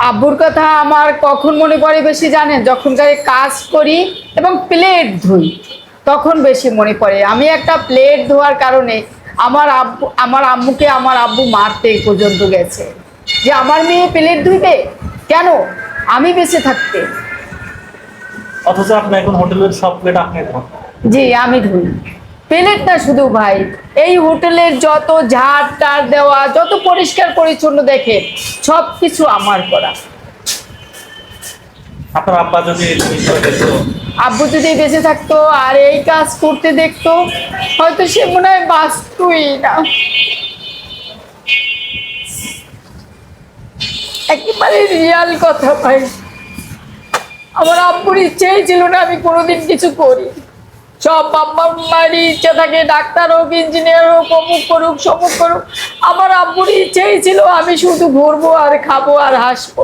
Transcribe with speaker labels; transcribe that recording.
Speaker 1: আব্বুর কথা আমার কখন মনে পড়ে বেশি জানেন? যখন গায়ে কাজ করি এবং প্লেট ধুই, তখন বেশি মনে পড়ে। আমি একটা প্লেট ধোয়ার কারণে আমার আম্মুকে আমার আব্বু মারতে পর্যন্ত গেছে, যে আমার মেয়ে প্লেট ধুইবে কেন, আমি বেঁচে থাকতে।
Speaker 2: অথচ আপনি এখন হোটেলের সব প্লেট আপনি খান।
Speaker 1: জি, আমি ধুই প্লেট না শুধু ভাই, এই হোটেলের যত ঝাড় টাড় দেওয়া, যত পরিষ্কার পরিচ্ছন্ন দেখে, সব কিছু আমার করা।
Speaker 2: আপনার আব্বা যদি এই জিনিসটা দেখতো,
Speaker 1: আব্বু যদি বেঁচে থাকতো আর এই কাজ করতে দেখতো, হয়তো সে মনে হয় বাঁচতই না। একেবারে রিয়াল কথা ভাই। আমার আব্বুর ইচ্ছেই ছিল না আমি কোনোদিন কিছু করি। সব বাবা মায়ের ইচ্ছা থাকে ডাক্তার হোক, ইঞ্জিনিয়ার হোক, অমুক করুক সমুক করুক। আমার আব্বুর ইচ্ছেই ছিল আমি শুধু ঘুরবো আর খাবো আর হাসবো।